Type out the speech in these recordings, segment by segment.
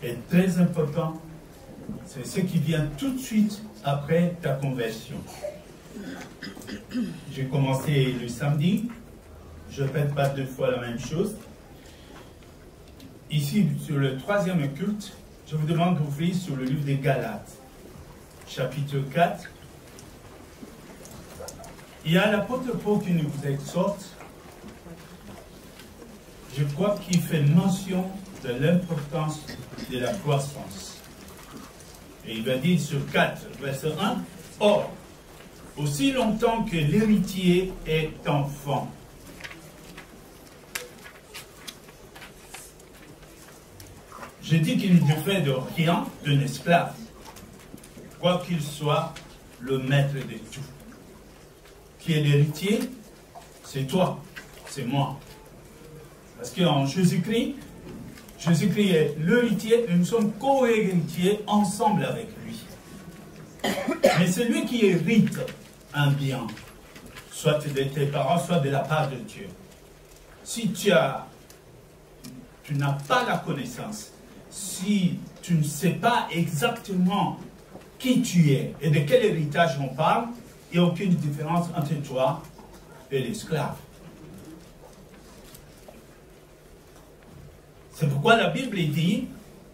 est très important. C'est ce qui vient tout de suite après ta conversion. J'ai commencé le samedi. Je ne répète pas 2 fois la même chose. Ici, sur le 3e culte, je vous demande d'ouvrir sur le livre des Galates, chapitre 4. Il y a l'apôtre Paul qui nous exhorte. Je crois qu'il fait mention de l'importance de la croissance. Et il va dire sur 4, verset 1, « Or, aussi longtemps que l'héritier est enfant, » je dis qu'il ne fait de rien d'un esclave, quoi qu'il soit le maître de tout. Qui est l'héritier? C'est toi, c'est moi. Parce qu'en Jésus-Christ, Jésus-Christ est l'héritier et nous sommes co-héritiers ensemble avec lui. Mais c'est lui qui hérite un bien, soit de tes parents, soit de la part de Dieu. Si tu n'as pas la connaissance, si tu ne sais pas exactement qui tu es et de quel héritage on parle, il n'y a aucune différence entre toi et l'esclave. C'est pourquoi la Bible dit,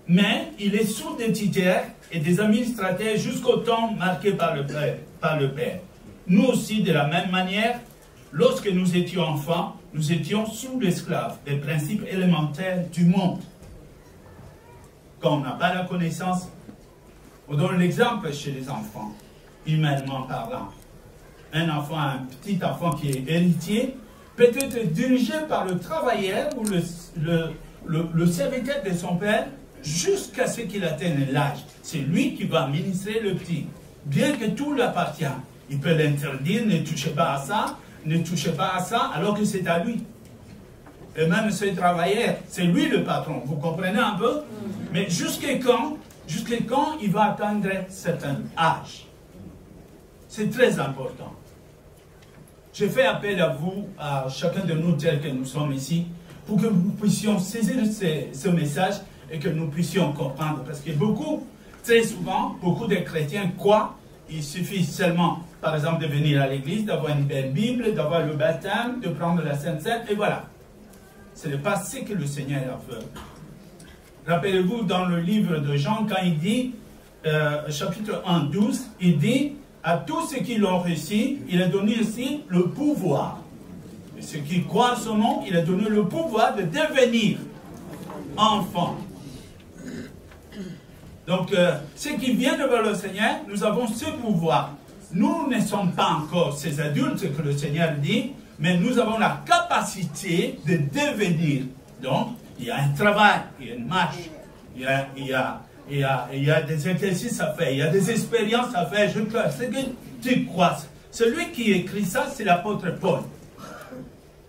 mais il est sous des tuteurs et des administrateurs jusqu'au temps marqué par le Père. Nous aussi, de la même manière, lorsque nous étions enfants, nous étions sous l'esclave des principes élémentaires du monde. Quand on n'a pas la connaissance, on donne l'exemple chez les enfants, humainement parlant. Un enfant, un petit enfant qui est héritier, peut être dirigé par le travailleur ou le serviteur de son père jusqu'à ce qu'il atteigne l'âge. C'est lui qui va administrer le petit. Bien que tout lui appartient, il peut l'interdire, ne touchez pas à ça, ne touchez pas à ça, alors que c'est à lui. Et même ce travailleur, c'est lui le patron. Vous comprenez un peu? Mais jusqu'à quand il va atteindre un certain âge? C'est très important. Je fais appel à vous, à chacun de nous tels que nous sommes ici, pour que nous puissions saisir ce message et que nous puissions comprendre. Parce que très souvent, beaucoup de chrétiens croient il suffit seulement, par exemple, de venir à l'église, d'avoir une belle Bible, d'avoir le baptême, de prendre la Sainte Seine, et voilà. Ce n'est pas ce que le Seigneur a fait. Rappelez-vous dans le livre de Jean, quand il dit, chapitre 1, 12, il dit, à tous ceux qui l'ont reçu, il a donné aussi le pouvoir. Et ceux qui croient à son nom, il a donné le pouvoir de devenir enfants. Donc, ceux qui viennent vers le Seigneur, nous avons ce pouvoir. Nous ne sommes pas encore ces adultes que le Seigneur dit, mais nous avons la capacité de devenir. Donc, il y a un travail, il y a une marche, il y a des exercices à faire, il y a des expériences à faire. Je crois, c'est que tu crois. Celui qui écrit ça, c'est l'apôtre Paul.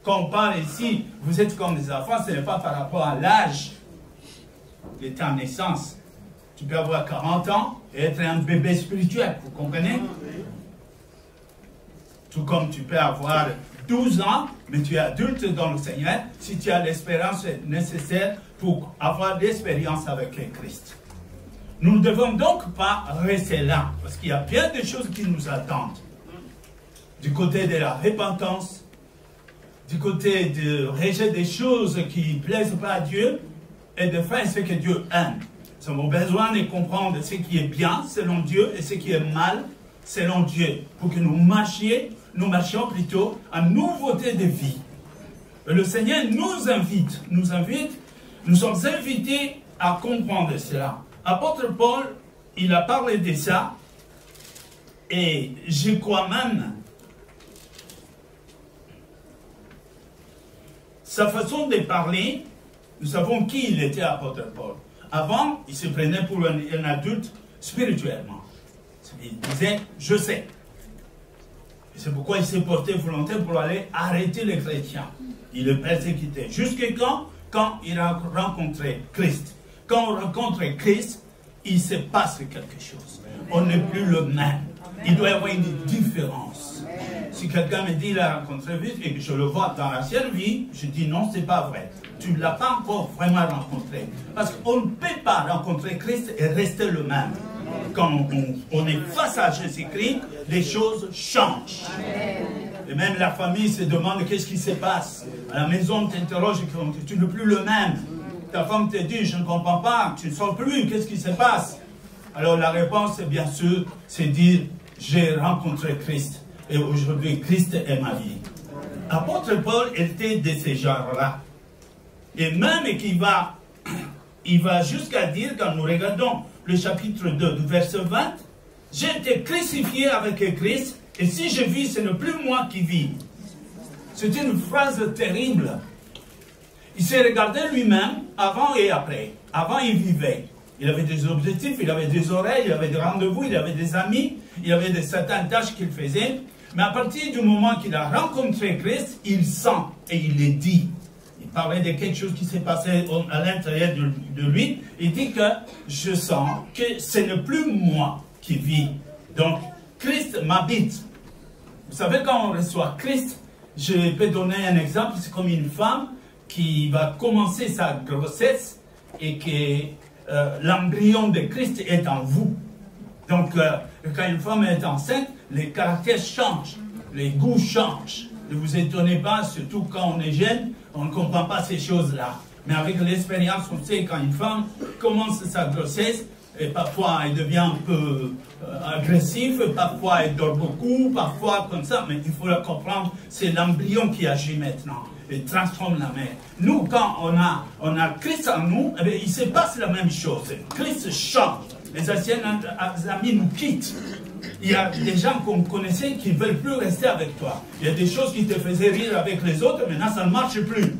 Quand on parle ici, vous êtes comme des enfants, ce n'est pas par rapport à l'âge de ta naissance. Tu peux avoir 40 ans et être un bébé spirituel, vous comprenez? Tout comme tu peux avoir 12 ans, mais tu es adulte dans le Seigneur, si tu as l'espérance nécessaire pour avoir l'expérience avec le Christ. Nous ne devons donc pas rester là, parce qu'il y a bien de choses qui nous attendent. Du côté de la repentance, du côté de rejeter des choses qui ne plaisent pas à Dieu, et de faire ce que Dieu aime. Nous avons besoin de comprendre ce qui est bien selon Dieu et ce qui est mal selon Dieu, pour que nous marchions plutôt en nouveauté de vie. Et le Seigneur nous invite, nous sommes invités à comprendre cela. Apôtre Paul, il a parlé de ça, et je crois même, sa façon de parler, nous savons qui il était, apôtre Paul. Avant, il se prenait pour un adulte spirituellement. Il disait, je sais. Et c'est pourquoi il s'est porté volontaire pour aller arrêter les chrétiens. Il les persécutait. Jusqu'à quand il a rencontré Christ. Quand on rencontre Christ, il se passe quelque chose. On n'est plus le même. Il doit y avoir une différence. Si quelqu'un me dit il a rencontré Christ et que je le vois dans la seule vie, je dis non, c'est pas vrai. Tu ne l'as pas encore vraiment rencontré. Parce qu'on ne peut pas rencontrer Christ et rester le même. Quand on est face à Jésus-Christ, les choses changent. Et même la famille se demande qu'est-ce qui se passe. À la maison, on t'interroge, tu n'es plus le même. Ta femme te dit, je ne comprends pas, tu ne sors plus, qu'est-ce qui se passe? Alors la réponse, bien sûr, c'est dire, j'ai rencontré Christ. Et aujourd'hui, Christ est ma vie. Apôtre Paul était de ces genres-là. Et même il va jusqu'à dire, quand nous regardons le chapitre 2 du verset 20, j'ai été crucifié avec Christ, et si je vis, ce n'est plus moi qui vis. C'est une phrase terrible. Il s'est regardé lui-même avant et après. Avant, il vivait. Il avait des objectifs, il avait des oreilles, il avait des rendez-vous, il avait des amis, il avait certaines tâches qu'il faisait. Mais à partir du moment qu'il a rencontré Christ, il sent et il le dit. Il parlait de quelque chose qui s'est passé à l'intérieur de lui. Il dit que je sens que ce n'est plus moi qui vis. Donc, Christ m'habite. Vous savez, quand on reçoit Christ, je peux donner un exemple, c'est comme une femme qui va commencer sa grossesse et que l'embryon de Christ est en vous. Donc, quand une femme est enceinte, les caractères changent, les goûts changent. Ne vous étonnez pas, surtout quand on est jeune, on ne comprend pas ces choses-là. Mais avec l'expérience, on sait quand une femme commence sa grossesse, et parfois elle devient un peu agressive, parfois elle dort beaucoup, parfois comme ça, mais il faut le comprendre, c'est l'embryon qui agit maintenant. Il transforme la mère. Nous, quand on a Christ en nous, eh bien, il se passe la même chose. Christ change. Les anciens amis nous quittent. Il y a des gens qu'on connaissait qui ne veulent plus rester avec toi. Il y a des choses qui te faisaient rire avec les autres, maintenant ça ne marche plus.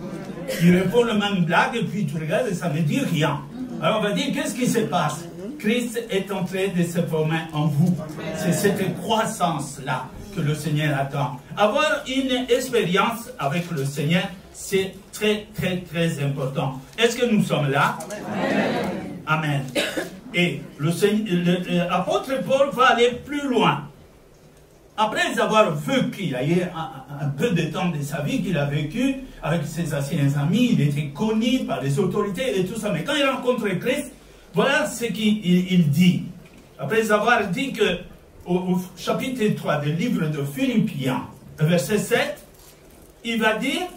Ils répondent la même blague et puis tu regardes et ça ne dit rien. Alors on va dire, qu'est-ce qui se passe? Christ est en train de se former en vous. C'est cette croissance-là que le Seigneur attend. Avoir une expérience avec le Seigneur, c'est très, très, très important. Est-ce que nous sommes là? Amen. Amen. Et l'apôtre Paul va aller plus loin. Après avoir vu qu'il a eu un peu de temps de sa vie qu'il a vécu avec ses anciens amis, il était connu par les autorités et tout ça. Mais quand il rencontre Christ, voilà ce qu'il dit. Après avoir dit que au chapitre 3 du livre de Philippiens, verset 7, il va dire,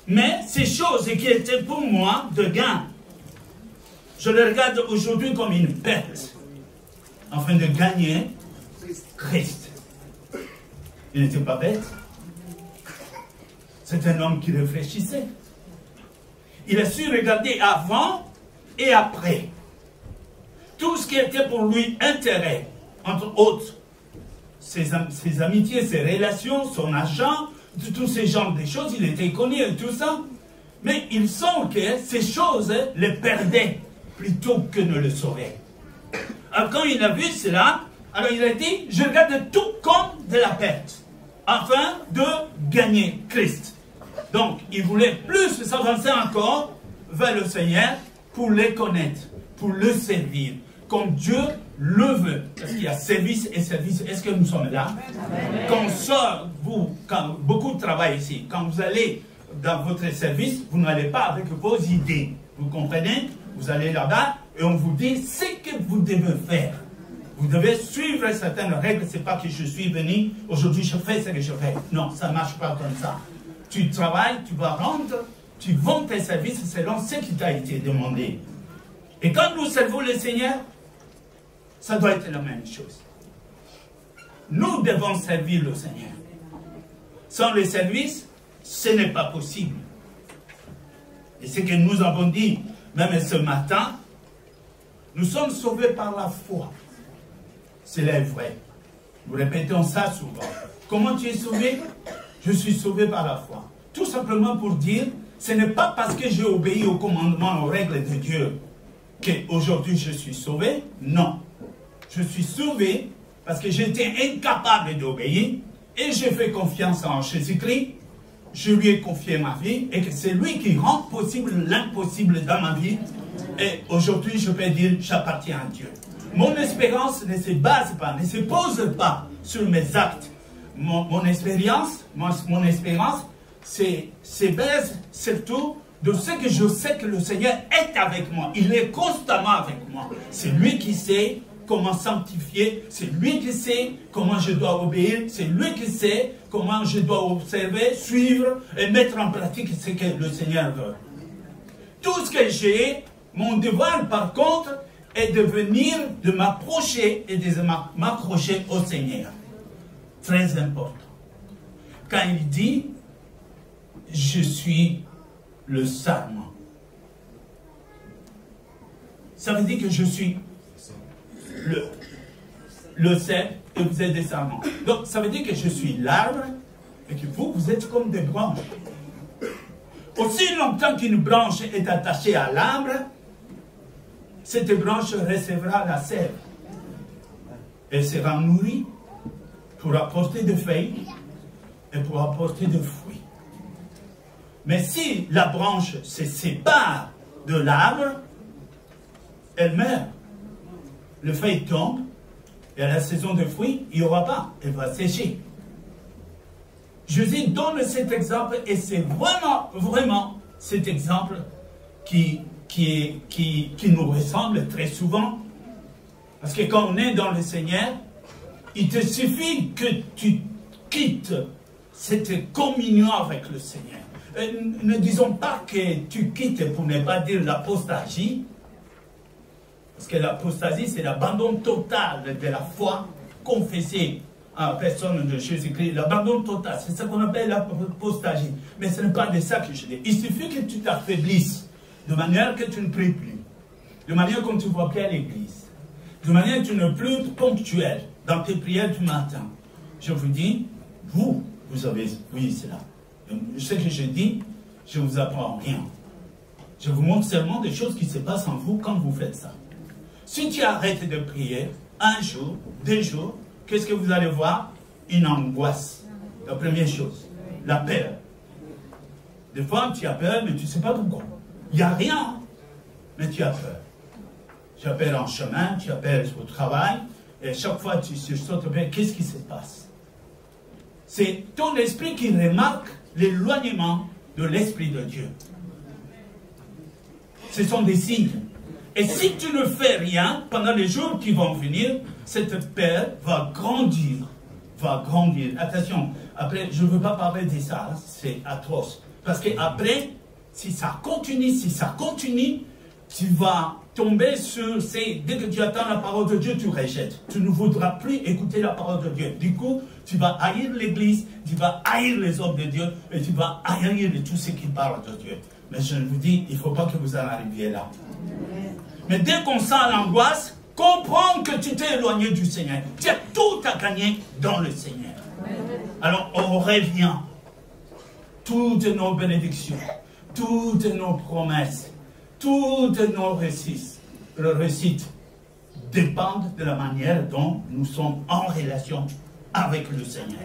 mais ces choses qui étaient pour moi de gain, je les regarde aujourd'hui comme une perte, afin de gagner Christ. Il n'était pas bête. C'est un homme qui réfléchissait. Il a su regarder avant et après. Tout ce qui était pour lui intérêt, entre autres, ses amitiés, ses relations, son argent, tous ces genres de choses, il était connu et tout ça. Mais il sent que ces choses les perdaient plutôt que ne le sauvaient. Alors quand il a vu cela, alors il a dit, je regarde tout comme de la perte, afin de gagner Christ. Donc, il voulait plus s'avancer encore vers le Seigneur pour le connaître, pour le servir, comme Dieu le veut. Parce qu'il y a service et service. Est-ce que nous sommes là? Amen. Quand on sort, quand beaucoup de travail ici, quand vous allez dans votre service, vous n'allez pas avec vos idées. Vous comprenez? Vous allez là-bas et on vous dit ce que vous devez faire. Vous devez suivre certaines règles. Ce n'est pas que je suis venu, aujourd'hui je fais ce que je fais. Non, ça ne marche pas comme ça. Tu travailles, tu vas rendre, tu vends tes services selon ce qui t'a été demandé. Et quand nous servons le Seigneur, ça doit être la même chose. Nous devons servir le Seigneur. Sans le service, ce n'est pas possible. Et ce que nous avons dit, même ce matin, nous sommes sauvés par la foi. Cela est vrai. Nous répétons ça souvent. Comment tu es sauvé? Je suis sauvé par la foi. Tout simplement pour dire, ce n'est pas parce que j'ai obéi aux commandements, aux règles de Dieu, qu'aujourd'hui je suis sauvé. Non. Je suis sauvé parce que j'étais incapable d'obéir et j'ai fait confiance en Jésus-Christ. Je lui ai confié ma vie et que c'est lui qui rend possible l'impossible dans ma vie. Et aujourd'hui, je peux dire, j'appartiens à Dieu. Mon espérance ne se base pas, ne se pose pas sur mes actes. Mon espérance se base surtout de ce que je sais que le Seigneur est avec moi. Il est constamment avec moi. C'est lui qui sait comment sanctifier, c'est lui qui sait comment je dois obéir, c'est lui qui sait comment je dois observer, suivre et mettre en pratique ce que le Seigneur veut. Tout ce que j'ai, mon devoir par contre, est de venir, de m'approcher et de m'accrocher au Seigneur. Très important. Quand il dit, je suis le sarment. Ça veut dire que je suis le cèpe et vous êtes des sarments. Donc, ça veut dire que je suis l'arbre et que vous êtes comme des branches. Aussi longtemps qu'une branche est attachée à l'arbre, cette branche recevra la sève. Elle sera nourrie pour apporter des feuilles et pour apporter des fruits. Mais si la branche se sépare de l'arbre, elle meurt. Le feuille tombe et à la saison des fruits, il n'y aura pas. Elle va sécher. Jésus donne cet exemple et c'est vraiment cet exemple qui nous ressemble très souvent. Parce que quand on est dans le Seigneur, il te suffit que tu quittes cette communion avec le Seigneur. Ne disons pas que tu quittes pour ne pas dire l'apostasie. Parce que l'apostasie, c'est l'abandon total de la foi confessée en personne de Jésus-Christ. L'abandon total, c'est ça qu'on appelle l'apostasie. Mais ce n'est pas de ça que je dis. Il suffit que tu t'affaiblisses de manière que tu ne pries plus, de manière que tu ne vois plus à l'église, de manière que tu n'es plus ponctuel dans tes prières du matin. Je vous dis, vous avez oui cela. Ce que je dis, je ne vous apprends rien. Je vous montre seulement des choses qui se passent en vous quand vous faites ça. Si tu arrêtes de prier, un jour, 2 jours, qu'est-ce que vous allez voir? Une angoisse. La première chose, la peur. Des fois, tu as peur, mais tu ne sais pas pourquoi. Il n'y a rien, mais tu as peur. Tu as peur en chemin, tu as peur au travail, et chaque fois tu sautes peur, qu'est-ce qui se passe? C'est ton esprit qui remarque l'éloignement de l'Esprit de Dieu. Ce sont des signes. Et si tu ne fais rien, pendant les jours qui vont venir, cette peur va grandir. Va grandir. Attention, après, je ne veux pas parler de ça, c'est atroce. Parce qu'après, si ça continue, tu vas tomber sur ces... Dès que tu attends la parole de Dieu, tu rejettes. Tu ne voudras plus écouter la parole de Dieu. Du coup, tu vas haïr l'Église, tu vas haïr les hommes de Dieu, et tu vas haïr tous ceux qui parlent de Dieu. Mais je vous dis, il ne faut pas que vous en arriviez là. Mais dès qu'on sent l'angoisse, comprends que tu t'es éloigné du Seigneur. Tu as tout à gagner dans le Seigneur. Alors, on revient. Toutes nos bénédictions, toutes nos promesses, toutes nos récits dépendent de la manière dont nous sommes en relation avec le Seigneur.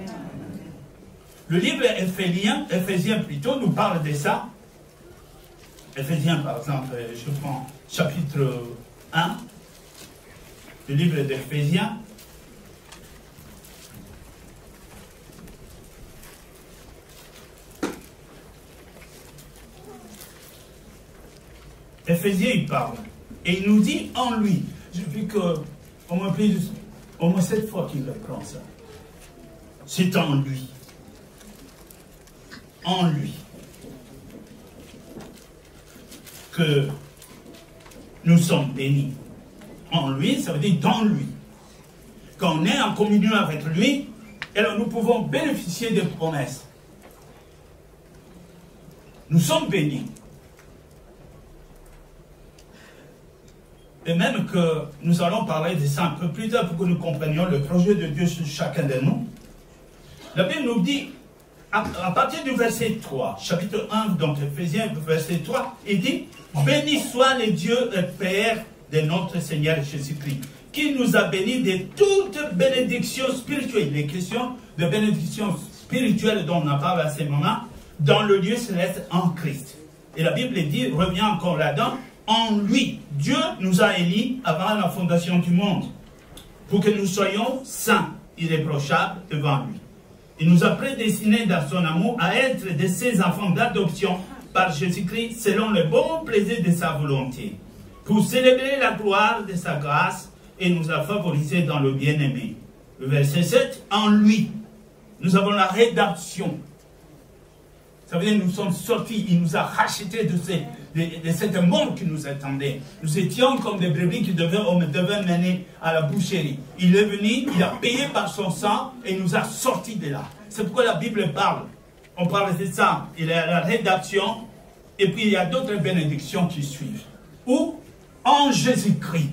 Le livre Éphésiens plutôt, nous parle de ça. Éphésiens, par exemple, je prends chapitre 1, le livre d'Éphésiens. Éphésiens, il parle. Et il nous dit en lui. J'ai vu au moins 7 fois qu'il reprend ça. C'est en lui. En lui. Que nous sommes bénis. En lui, ça veut dire dans lui. Quand on est en communion avec lui, alors nous pouvons bénéficier des promesses. Nous sommes bénis. Et même que nous allons parler de ça un peu plus tard pour que nous comprenions le projet de Dieu sur chacun de nous. La Bible nous dit, à partir du verset 3, chapitre 1, donc Éphésiens, verset 3, il dit, « Béni soit le Dieu et Père de notre Seigneur Jésus-Christ, qui nous a bénis de toute bénédiction spirituelle. » Les questions de bénédiction spirituelle dont on en parle à ce moment, dans le lieu céleste en Christ. Et la Bible dit, revient encore là-dedans, en lui. Dieu nous a élis avant la fondation du monde pour que nous soyons saints, irréprochables devant lui. Il nous a prédestinés dans son amour à être de ses enfants d'adoption par Jésus-Christ selon le bon plaisir de sa volonté, pour célébrer la gloire de sa grâce et nous a favorisés dans le bien-aimé. Le verset 7, en lui, nous avons la rédemption. Ça veut dire que nous sommes sortis, il nous a rachetés de cette mort qui nous attendait. Nous étions comme des brebis qui on devait mener à la boucherie. Il est venu, il a payé par son sang et il nous a sortis de là. C'est pourquoi la Bible parle. On parle de ça. Il y a la rédemption et puis il y a d'autres bénédictions qui suivent. Ou en Jésus-Christ.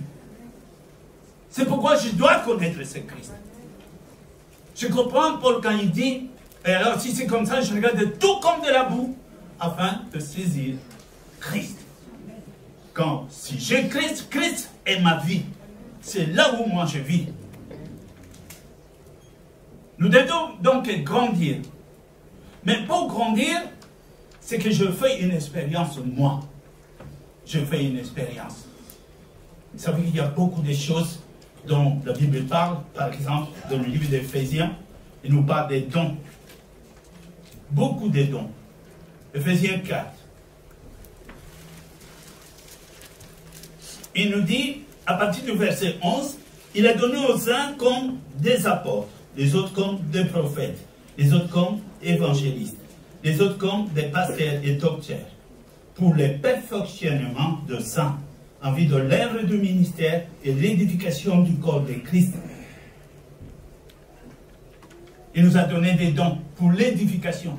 C'est pourquoi je dois connaître ce Christ. Je comprends Paul quand il dit, et alors si c'est comme ça, je regarde tout comme de la boue, afin de saisir Christ. Quand, si j'ai Christ, Christ est ma vie. C'est là où moi je vis. Nous devons donc grandir. Mais pour grandir, c'est que je fais une expérience moi. Je fais une expérience. Vous savez qu'il y a beaucoup de choses dont la Bible parle, par exemple, dans le livre d'Éphésiens, il nous parle des dons. Beaucoup de dons. Éphésiens 4. Il nous dit, à partir du verset 11, il a donné aux uns comme des apôtres, les autres comme des prophètes, les autres comme évangélistes, les autres comme des pasteurs et docteurs, pour le perfectionnement de saints, en vue de l'œuvre du ministère et l'édification du corps de Christ. Il nous a donné des dons pour l'édification.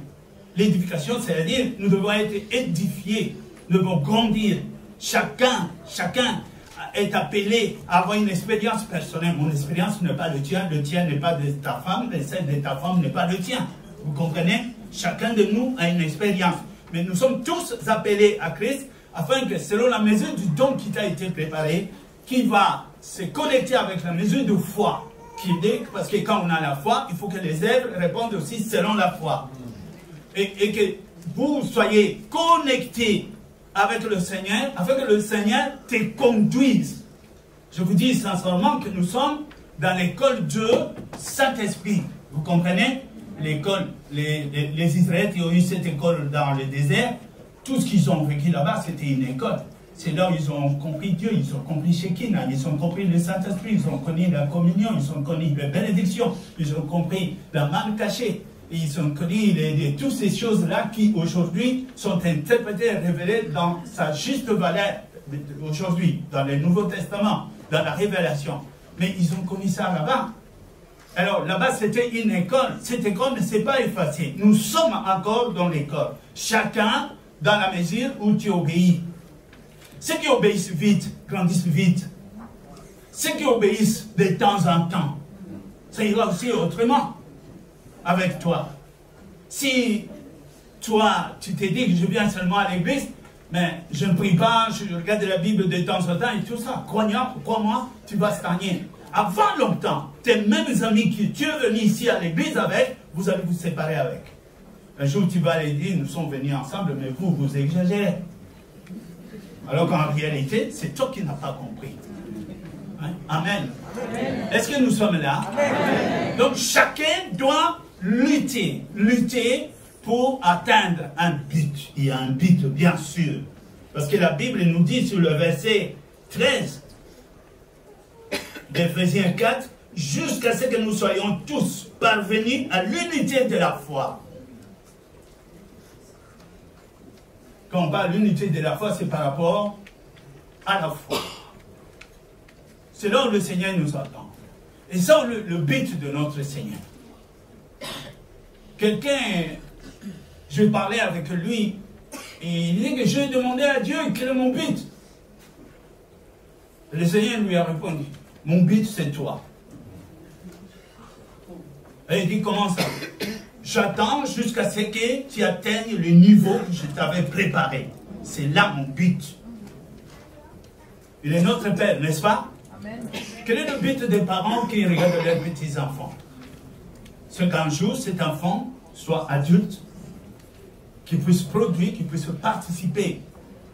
L'édification, c'est-à-dire, nous devons être édifiés, nous devons grandir. Chacun est appelé à avoir une expérience personnelle. Mon expérience n'est pas le tien n'est pas de ta femme, et celle de ta femme n'est pas le tien. Vous comprenez? Chacun de nous a une expérience. Mais nous sommes tous appelés à Christ, afin que selon la mesure du don qui t'a été préparé, qui va se connecter avec la mesure de foi, parce que quand on a la foi, il faut que les œuvres répondent aussi selon la foi. Et que vous soyez connectés avec le Seigneur, afin que le Seigneur te conduise. Je vous dis sincèrement que nous sommes dans l'école de Saint-Esprit. Vous comprenez? L'école, les Israélites qui ont eu cette école dans le désert, tout ce qu'ils ont vécu là-bas, c'était une école. C'est là où ils ont compris Dieu, ils ont compris Shekinah, ils ont compris le Saint-Esprit, ils ont connu la communion, ils ont connu la bénédiction, ils ont compris la manne cachée. Ils ont connu toutes ces choses-là qui aujourd'hui sont interprétées et révélées dans sa juste valeur aujourd'hui, dans le Nouveau Testament, dans la révélation. Mais ils ont connu ça là-bas. Alors là-bas, c'était une école. Cette école ne s'est pas effacée. Nous sommes encore dans l'école. Chacun dans la mesure où tu obéis. Ceux qui obéissent vite, grandissent vite. Ceux qui obéissent de temps en temps, ça ira aussi autrement avec toi. Si toi, tu t'es dit que je viens seulement à l'église, mais je ne prie pas, je regarde la Bible de temps en temps et tout ça, crois-moi, tu vas stagner. Avant longtemps, tes mêmes amis que tu es venu ici à l'église avec, vous allez vous séparer avec. Un jour, tu vas aller dire, nous sommes venus ensemble, mais vous exagérez. Alors qu'en réalité, c'est toi qui n'as pas compris. Hein? Amen. Est-ce que nous sommes là? Amen. Donc, chacun doit lutter pour atteindre un but. Il y a un but, bien sûr. Parce que la Bible nous dit sur le verset 13 d'Éphésiens 4, jusqu'à ce que nous soyons tous parvenus à l'unité de la foi. Quand on parle de l'unité de la foi, c'est par rapport à la foi. C'est là où le Seigneur nous attend. Et ça, le but de notre Seigneur. Quelqu'un, je parlais avec lui, et il dit que j'ai demandé à Dieu quel est mon but. Le Seigneur lui a répondu, mon but c'est toi. Et il dit, comment ça? J'attends jusqu'à ce que tu atteignes le niveau que je t'avais préparé. C'est là mon but. Il est notre Père, n'est-ce pas? Amen. Quel est le but des parents qui regardent leurs petits-enfants? C'est qu'un jour, cet enfant soit adulte, qu'il puisse produire, qu'il puisse participer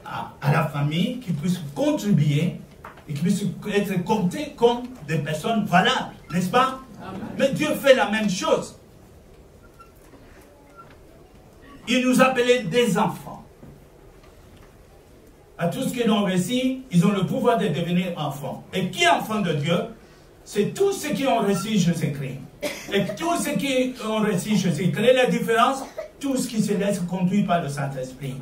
à la famille, qui puissent contribuer et qui puissent être comptés comme des personnes valables, n'est-ce pas? Amen. Mais Dieu fait la même chose. Il nous appelait des enfants. À tous qui l'ont reçu, ils ont le pouvoir de devenir enfants. Et qui est enfant de Dieu? C'est tous ceux qui ont reçu Jésus-Christ. Et tous ceux qui ont reçu Jésus-Christ. Quelle est la différence? Tous qui se laissent conduire par le Saint-Esprit.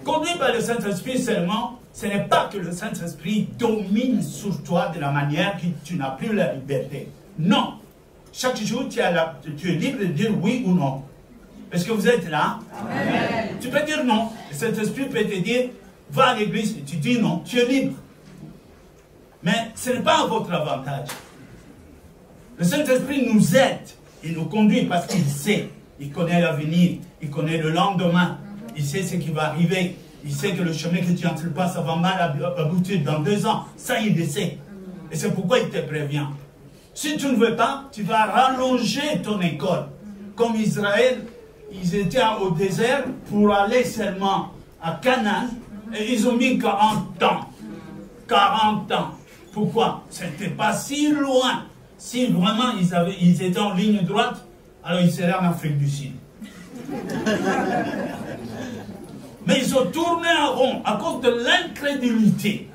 Conduire par le Saint-Esprit seulement, ce n'est pas que le Saint-Esprit domine sur toi de la manière que tu n'as plus la liberté. Non. Chaque jour, tu es libre de dire oui ou non. Est-ce que vous êtes là? Amen. Tu peux dire non. Le Saint-Esprit peut te dire, va à l'église, et tu dis non, tu es libre. Mais ce n'est pas à votre avantage. Le Saint-Esprit nous aide, il nous conduit parce qu'il sait, il connaît l'avenir, il connaît le lendemain, il sait ce qui va arriver, il sait que le chemin que tu entreprends, ça va mal aboutir dans 2 ans, ça il le sait. Et c'est pourquoi il te prévient. Si tu ne veux pas, tu vas rallonger ton école. Comme Israël, ils étaient au désert pour aller seulement à Canaan, et ils ont mis 40 ans. 40 ans. Pourquoi? C'était pas si loin. Si vraiment ils étaient en ligne droite, alors ils seraient en Afrique du Sud. Mais ils ont tourné en rond à cause de l'incrédulité.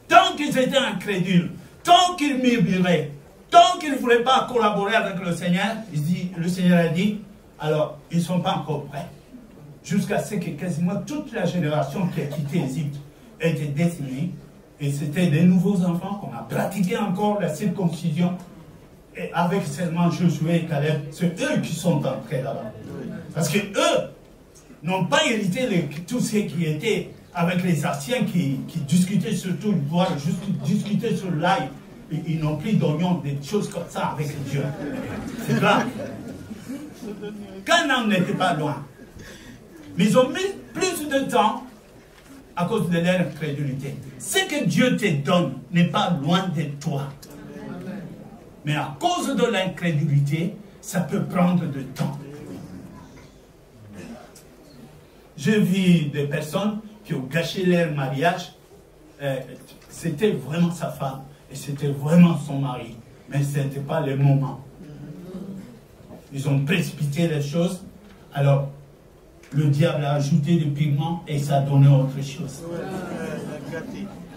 Tant qu'ils étaient incrédules, tant qu'ils murmuraient, tant qu'ils ne voulaient pas collaborer avec le Seigneur, le Seigneur a dit, alors ils ne sont pas encore prêts. Jusqu'à ce que quasiment toute la génération qui a quitté l'Égypte ait été décimée. Et c'était des nouveaux enfants qu'on a pratiqué encore la circoncision. Et avec seulement Josué et Caleb, c'est eux qui sont entrés là-bas. Parce que eux n'ont pas hérité tous ceux qui étaient avec les Anciens qui discutaient surtout, voire juste discutaient sur l'ail. Ils n'ont plus d'oignons, des choses comme ça avec Dieu. C'est grave. Canaan n'était pas loin. Mais ils ont mis plus de temps à cause de leur incrédulité. Ce que Dieu te donne n'est pas loin de toi. Mais à cause de l'incrédulité, ça peut prendre du temps. J'ai vu des personnes qui ont gâché leur mariage. C'était vraiment sa femme et c'était vraiment son mari. Mais ce n'était pas le moment. Ils ont précipité les choses. Alors, le diable a ajouté du pigment et ça a donné autre chose.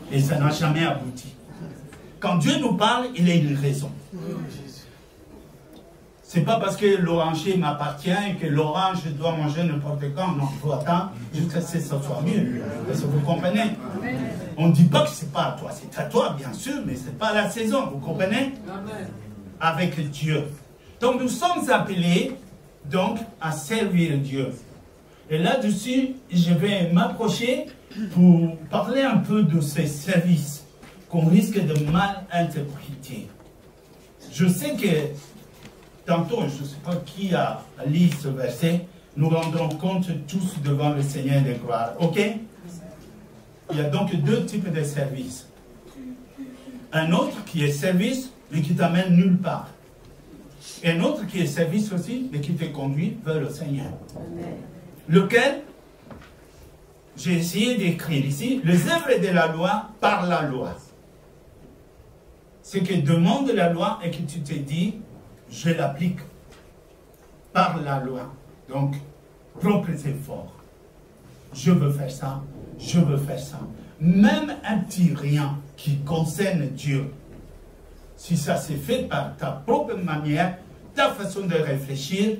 Et ça n'a jamais abouti. Quand Dieu nous parle, il a une raison. C'est pas parce que l'oranger m'appartient et que l'orange doit manger n'importe quand. Non, il faut attendre jusqu'à ce que ça soit mieux. Est-ce que vous comprenez? On ne dit pas que c'est pas à toi. C'est à toi, bien sûr, mais ce n'est pas la saison. Vous comprenez? Avec Dieu. Donc nous sommes appelés donc à servir Dieu. Et là-dessus, je vais m'approcher pour parler un peu de ces services qu'on risque de mal interpréter. Je sais que tantôt, je ne sais pas qui a lu ce verset, nous rendrons compte tous devant le Seigneur de gloire. Ok? Il y a donc 2 types de services. Un autre qui est service, mais qui t'amène nulle part. Et un autre qui est service aussi, mais qui te conduit vers le Seigneur. Lequel, j'ai essayé d'écrire ici, les œuvres de la loi par la loi. Ce que demande la loi et que tu te dis, je l'applique par la loi. Donc, propres efforts. Je veux faire ça, je veux faire ça. Même un petit rien qui concerne Dieu, si ça s'est fait par ta propre manière, ta façon de réfléchir,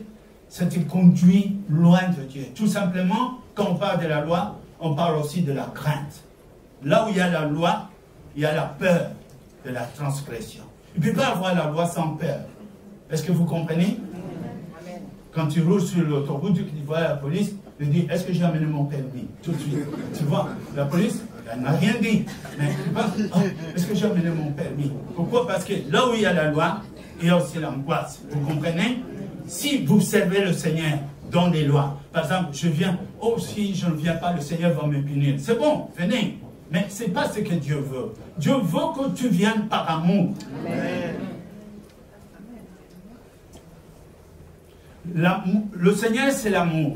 ça te conduit loin de Dieu. Tout simplement, quand on parle de la loi, on parle aussi de la crainte. Là où il y a la loi, il y a la peur de la transgression. Il ne peut pas avoir la loi sans peur. Est-ce que vous comprenez? Amen. Quand tu roules sur l'autoroute, tu vois la police, tu dis, est-ce que j'ai amené mon permis? Tout de suite. Tu vois, la police, elle n'a rien dit. Mais tu penses, oh, est-ce que j'ai amené mon permis? Pourquoi? Parce que là où il y a la loi, il y a aussi l'angoisse. Vous comprenez? Si vous servez le Seigneur dans les lois, par exemple, je viens, oh, si je ne viens pas, le Seigneur va me punir. C'est bon, venez. Mais ce n'est pas ce que Dieu veut. Dieu veut que tu viennes par amour. Amen. Le Seigneur, c'est l'amour.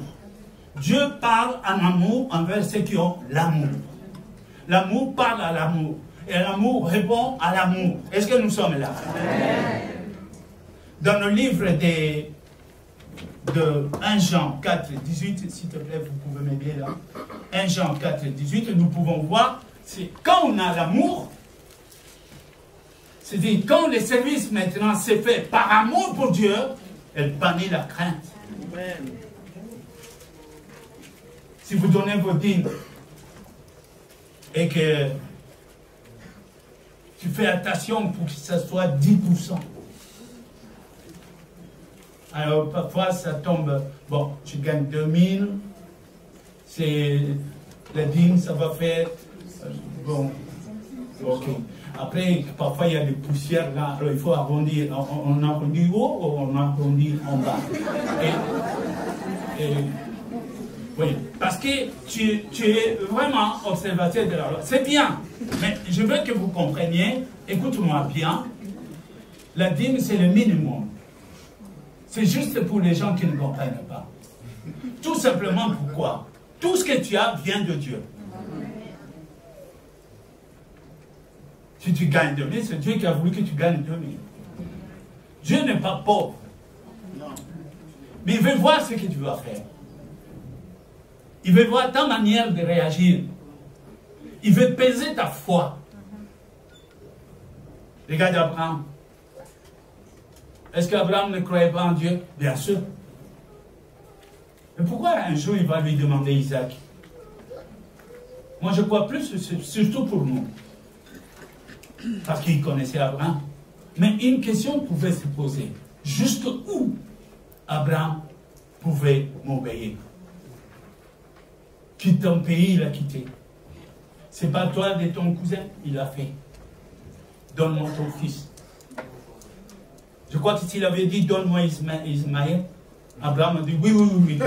Dieu parle en amour envers ceux qui ont l'amour. L'amour parle à l'amour. Et l'amour répond à l'amour. Est-ce que nous sommes là? Dans le livre de 1 Jean 4, 18, s'il te plaît, vous pouvez m'aider là. 1 Jean 4, 18, nous pouvons voir, c'est quand on a l'amour, c'est-à-dire quand le service maintenant s'est fait par amour pour Dieu, elle bannit la crainte. Amen. Si vous donnez vos dîmes et que tu fais attention pour que ce soit 10%. Alors parfois ça tombe, bon, tu gagnes 2000, c'est la dîme, ça va faire, bon, ok. Après, parfois il y a des poussières là, alors il faut arrondir, on arrondit haut ou on arrondit en bas. Oui, parce que tu es vraiment observateur de la loi. C'est bien, mais je veux que vous compreniez, écoute-moi bien, la dîme c'est le minimum. C'est juste pour les gens qui ne comprennent pas. Tout simplement pourquoi? Tout ce que tu as vient de Dieu. Si tu gagnes 2000, c'est Dieu qui a voulu que tu gagnes 2000. Dieu n'est pas pauvre. Mais il veut voir ce que tu vas faire. Il veut voir ta manière de réagir. Il veut peser ta foi. Regarde Abraham. Est-ce qu'Abraham ne croyait pas en Dieu? Bien sûr. Mais pourquoi un jour il va lui demander Isaac? Moi je crois plus, surtout pour nous. Parce qu'il connaissait Abraham. Mais une question pouvait se poser. Jusqu'où Abraham pouvait m'obéir? Quitte ton pays, il a quitté. C'est pas toi de ton cousin, il l'a fait. Donne-moi ton fils. Je crois que s'il avait dit donne-moi Ismaël, Abraham a dit oui, oui, oui, oui.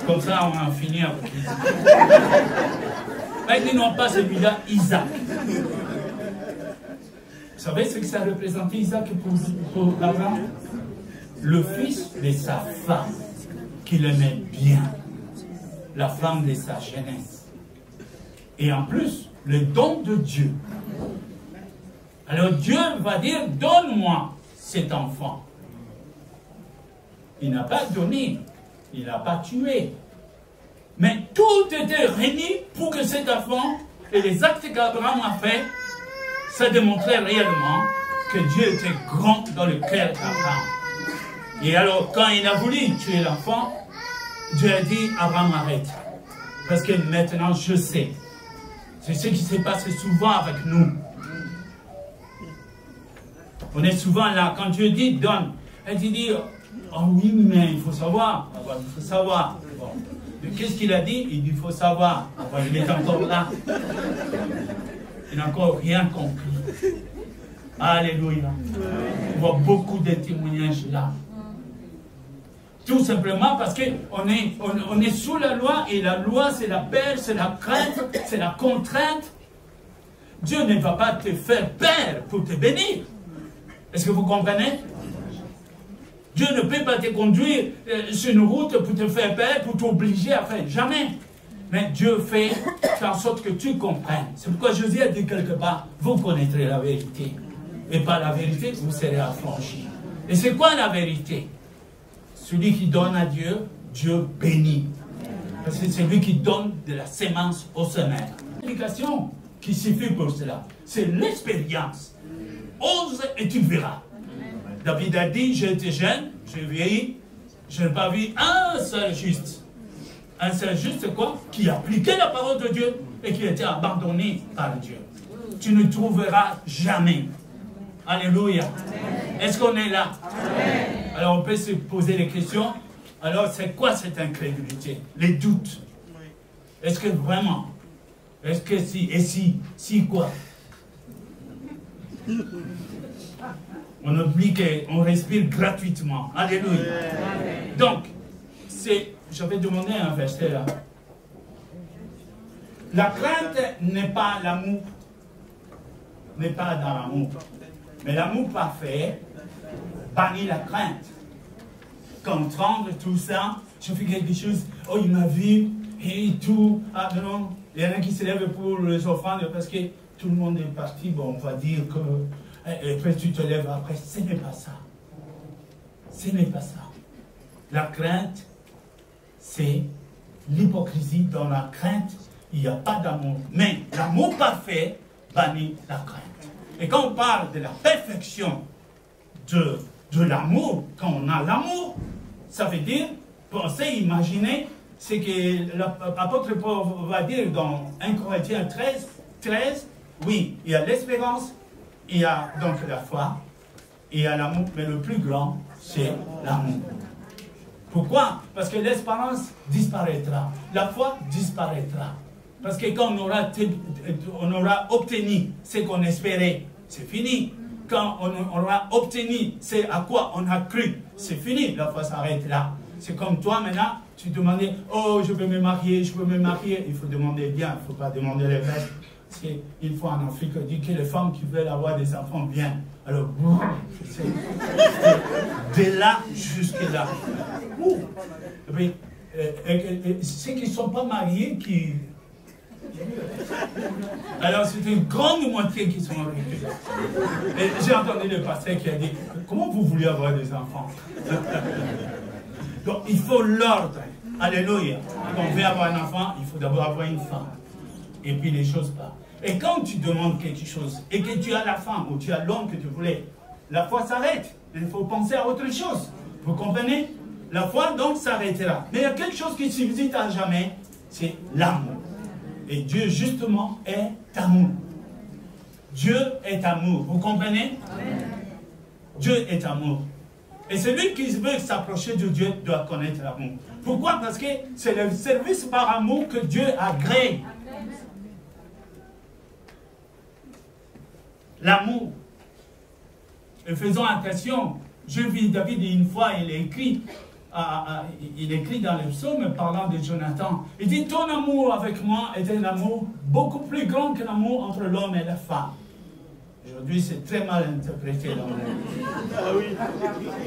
Comme ça, on a fini avec Isaac. Mais il dit non, pas celui-là, Isaac. Vous savez ce que ça représentait Isaac pour Abraham? Le fils de sa femme, qu'il aimait bien. La femme de sa jeunesse. Et en plus, le don de Dieu. Alors Dieu va dire, donne-moi cet enfant. Il n'a pas donné, il n'a pas tué. Mais tout était réuni pour que cet enfant et les actes qu'Abraham a fait, ça démontrait réellement que Dieu était grand dans le cœur d'Abraham. Et alors, quand il a voulu tuer l'enfant, Dieu a dit, Abraham, arrête. Parce que maintenant, je sais. C'est ce qui s'est passé souvent avec nous. On est souvent là, quand Dieu dit, donne. Elle dit, oh oui, mais il faut savoir. Il faut savoir. Bon. Qu'est-ce qu'il a dit? Il dit, il faut savoir. Bon, il est encore là. Il n'a encore rien compris. Alléluia. On voit beaucoup de témoignages là. Tout simplement parce qu'on est sous la loi, et la loi c'est la peur, c'est la crainte, c'est la contrainte. Dieu ne va pas te faire peur pour te bénir. Est-ce que vous comprenez? Dieu ne peut pas te conduire sur une route pour te faire peur, pour t'obliger à faire. Jamais. Mais Dieu fait en sorte que tu comprennes. C'est pourquoi Jésus a dit quelque part, vous connaîtrez la vérité. Et par la vérité, vous serez affranchis. Et c'est quoi la vérité? Celui qui donne à Dieu, Dieu bénit. Parce que c'est lui qui donne de la sémence au semeur. L'application qui suffit pour cela, c'est l'expérience. Ose et tu verras. David a dit, j'étais jeune, j'ai vieilli, je n'ai pas vu un seul juste. Un seul juste quoi? Qui appliquait la parole de Dieu et qui était abandonné par Dieu. Tu ne trouveras jamais. Alléluia. Est-ce qu'on est là? Amen. Alors on peut se poser les questions. Alors c'est quoi cette incrédulité? Les doutes. Est-ce que vraiment? Est-ce que si? Et si quoi? On oublie qu'on respire gratuitement. Alléluia. Amen. Donc, je vais demander un verset là. La crainte n'est pas l'amour. N'est pas dans l'amour. Mais l'amour parfait bannit la crainte. Comprendre tout ça, je fais quelque chose, oh il m'a vu, et tout. Ah non, il y en a qui se lèvent pour les offrandes parce que tout le monde est parti, bon, on va dire que, et puis tu te lèves après, ce n'est pas ça. Ce n'est pas ça. La crainte, c'est l'hypocrisie. Dans la crainte, il n'y a pas d'amour. Mais l'amour parfait bannit la crainte. Et quand on parle de la perfection de l'amour, quand on a l'amour, ça veut dire, pensez, imaginez, c'est que l'apôtre Paul va dire dans 1 Corinthiens 13, oui, il y a l'espérance, il y a donc la foi, il y a l'amour, mais le plus grand, c'est l'amour. Pourquoi? Parce que l'espérance disparaîtra, la foi disparaîtra. Parce que quand on aura obtenu ce qu'on espérait, c'est fini. Quand on aura obtenu ce à quoi on a cru, c'est fini, la foi s'arrête là. C'est comme toi maintenant, tu demandais, oh je peux me marier, je peux me marier. Il faut demander bien, il ne faut pas demander les restes. Parce qu'une fois en Afrique, on dit que les femmes qui veulent avoir des enfants viennent. Alors, c'est de là jusque là. Et puis, ceux qui ne sont pas mariés, qui... Alors, c'est une grande moitié qui sont arrivés. Et j'ai entendu le pasteur qui a dit, comment vous voulez avoir des enfants? Donc, il faut l'ordre. Alléluia. Quand on veut avoir un enfant, il faut d'abord avoir une femme. Et puis, les choses partent. Et quand tu demandes quelque chose, et que tu as la femme, ou tu as l'homme que tu voulais, la foi s'arrête. Il faut penser à autre chose. Vous comprenez? La foi, donc, s'arrêtera. Mais il y a quelque chose qui subsiste à jamais, c'est l'amour. Et Dieu, justement, est amour. Dieu est amour. Vous comprenez? Amen. Dieu est amour. Et celui qui veut s'approcher de Dieu doit connaître l'amour. Pourquoi? Parce que c'est le service par amour que Dieu agrée. L'amour. Et faisons attention. Je vis David une fois, il écrit dans les psaumes parlant de Jonathan. Il dit, ton amour avec moi est un amour beaucoup plus grand que l'amour entre l'homme et la femme. Aujourd'hui, c'est très mal interprété dans le monde. Ah oui.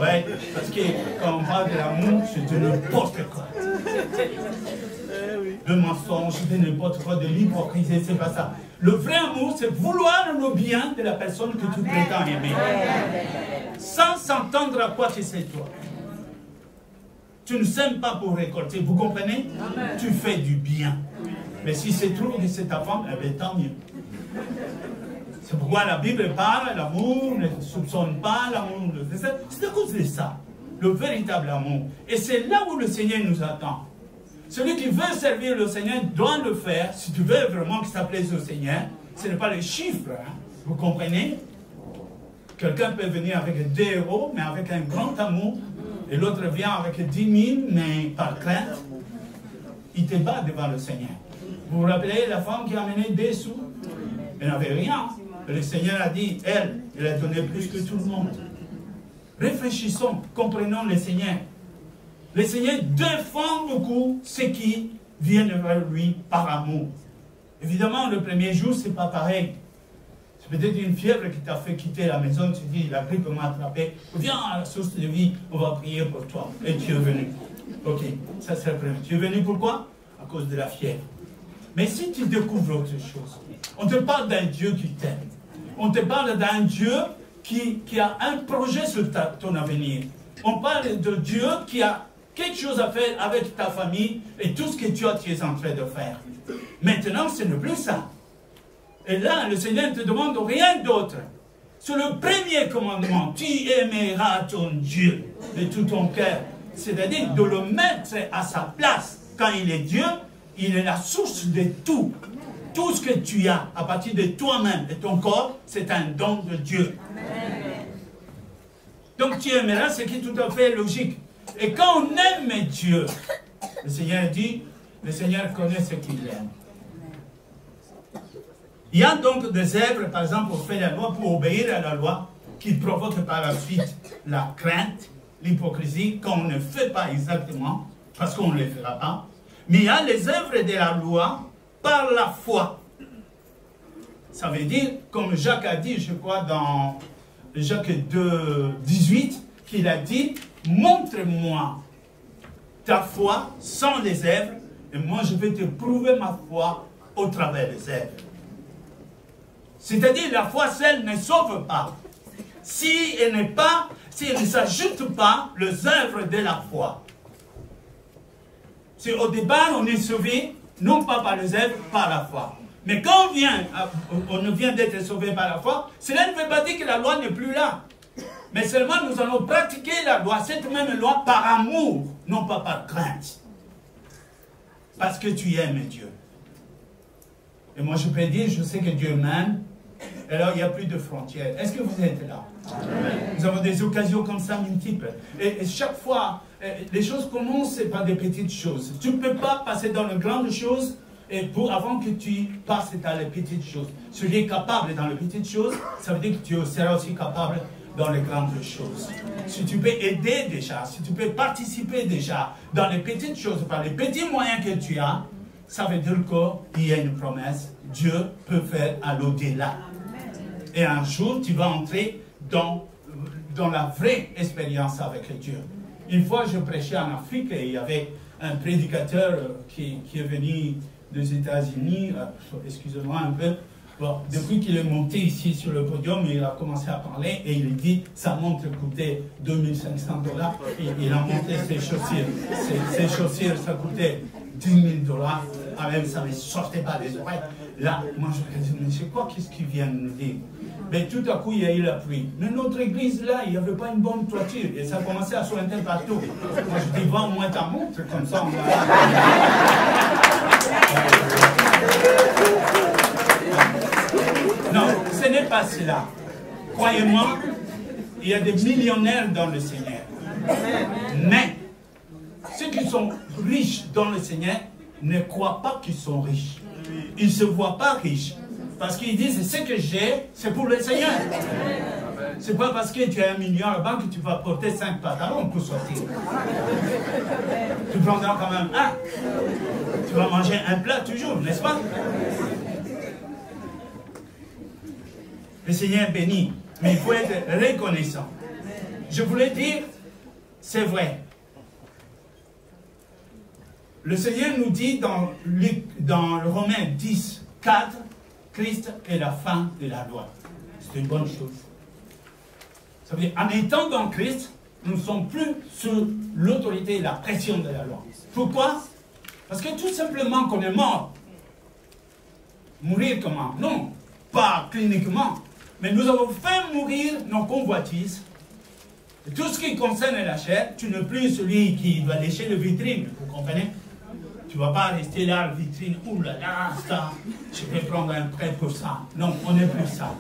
Ouais, parce que quand on parle de l'amour, c'est de n'importe quoi. De mensonge, de n'importe quoi, de l'hypocrisie, c'est pas ça. Le vrai amour, c'est vouloir le bien de la personne que tu prétends aimer. Sans s'entendre à quoi que c'est toi. Tu ne sèmes pas pour récolter, vous comprenez? Amen. Tu fais du bien. Mais si c'est trop que c'est ta femme, eh bien tant mieux. C'est pourquoi la Bible parle, l'amour ne soupçonne pas, l'amour ne fait ça. C'est à cause de ça, le véritable amour. Et c'est là où le Seigneur nous attend. Celui qui veut servir le Seigneur doit le faire. Si tu veux vraiment que ça plaise au Seigneur, ce n'est pas les chiffres, hein. Vous comprenez? Quelqu'un peut venir avec 2 euros, mais avec un grand amour. Et l'autre vient avec 10 000, mais par crainte. Il te bat devant le Seigneur. Vous vous rappelez la femme qui a amené des sous? Elle n'avait rien. Le Seigneur a dit, elle a donné plus que tout le monde. Réfléchissons, comprenons le Seigneur. Le Seigneur défend beaucoup ceux qui viennent vers lui par amour. Évidemment, le premier jour, ce n'est pas pareil. C'est peut-être une fièvre qui t'a fait quitter la maison, tu dis, la grippe m'a attrapé. Viens à la source de vie, on va prier pour toi. Et tu es venu. Ok, ça c'est le premier. Tu es venu pourquoi? À cause de la fièvre. Mais si tu découvres autre chose, on te parle d'un Dieu qui t'aime. On te parle d'un Dieu qui a un projet sur ton avenir. On parle de Dieu qui a quelque chose à faire avec ta famille et tout ce que tu es en train de faire. Maintenant, ce n'est plus ça. Et là, le Seigneur ne te demande rien d'autre. C'est le premier commandement. Tu aimeras ton Dieu de tout ton cœur. C'est-à-dire de le mettre à sa place. Quand il est Dieu, il est la source de tout. Tout ce que tu as à partir de toi-même et ton corps, c'est un don de Dieu. Amen. Donc tu aimeras ce qui est tout à fait logique. Et quand on aime Dieu, le Seigneur dit, le Seigneur connaît ce qu'il aime. Il y a donc des œuvres, par exemple, pour faire la loi, pour obéir à la loi, qui provoquent par la suite la crainte, l'hypocrisie, quand on ne fait pas exactement, parce qu'on ne le fera pas. Mais il y a les œuvres de la loi par la foi. Ça veut dire, comme Jacques a dit, je crois, dans Jacques 2, 18, qu'il a dit, montre-moi ta foi sans les œuvres, et moi je vais te prouver ma foi au travers des œuvres. C'est-à-dire la foi seule ne sauve pas. Si elle ne s'ajoute pas les œuvres de la foi. C'est au départ on est sauvé, non pas par les œuvres, par la foi. Mais quand on vient d'être sauvé par la foi, cela ne veut pas dire que la loi n'est plus là. Mais seulement nous allons pratiquer la loi, cette même loi, par amour, non pas par crainte. Parce que tu aimes Dieu. Et moi je peux dire, je sais que Dieu m'aime, alors il n'y a plus de frontières. Est-ce que vous êtes là? Amen. Nous avons des occasions comme ça multiples. Et chaque fois, les choses commencent par des petites choses. Tu ne peux pas passer dans les grandes choses avant que tu passes dans les petites choses. Celui qui est capable dans les petites choses, ça veut dire que tu seras aussi capable dans les grandes choses. Si tu peux aider déjà, si tu peux participer déjà dans les petites choses, par les petits moyens que tu as, ça veut dire qu'il y a une promesse. Dieu peut faire à l'au-delà. Et un jour, tu vas entrer dans la vraie expérience avec Dieu. Une fois, je prêchais en Afrique et il y avait un prédicateur qui est venu des États-Unis, excusez-moi un peu. Bon, depuis qu'il est monté ici sur le podium, il a commencé à parler et il dit sa montre coûtait 2500 $. Il a monté ses chaussures. Ses chaussures, ça coûtait 10 000 $. Ah, même ça ne sortait pas des oreilles. Là, moi je me dis, mais c'est quoi qu'est-ce qu'il vient de nous dire? Mais tout à coup, il y a eu la pluie. Mais notre église, là, il n'y avait pas une bonne toiture. Et ça a commencé à sointer partout. Moi je dis, vends-moi ta montre, comme ça on va... Non, ce n'est pas cela. Croyez-moi, il y a des millionnaires dans le Seigneur. Mais, ceux qui sont riches dans le Seigneur ne croient pas qu'ils sont riches. Ils ne se voient pas riches. Parce qu'ils disent, ce que j'ai, c'est pour le Seigneur. Ce n'est pas parce que tu as 1 million à la banque que tu vas porter 5 pantalons pour sortir. Tu prendras quand même un. Tu vas manger un plat toujours, n'est-ce pas? Le Seigneur bénit, mais il faut être reconnaissant. Je voulais dire, c'est vrai. Le Seigneur nous dit dans Romains 10, 4, Christ est la fin de la loi. C'est une bonne chose. Ça veut dire, en étant dans Christ, nous ne sommes plus sous l'autorité et la pression de la loi. Pourquoi? Parce que tout simplement qu'on est mort. Mourir comment? Non, pas cliniquement. Mais nous avons fait mourir nos convoitises. Et tout ce qui concerne la chair, tu n'es plus celui qui va lécher les vitrines, vous comprenez? Tu ne vas pas rester là, la vitrine, ouh là là, ça, je vais prendre un prêt pour ça. Non, on n'est plus ça.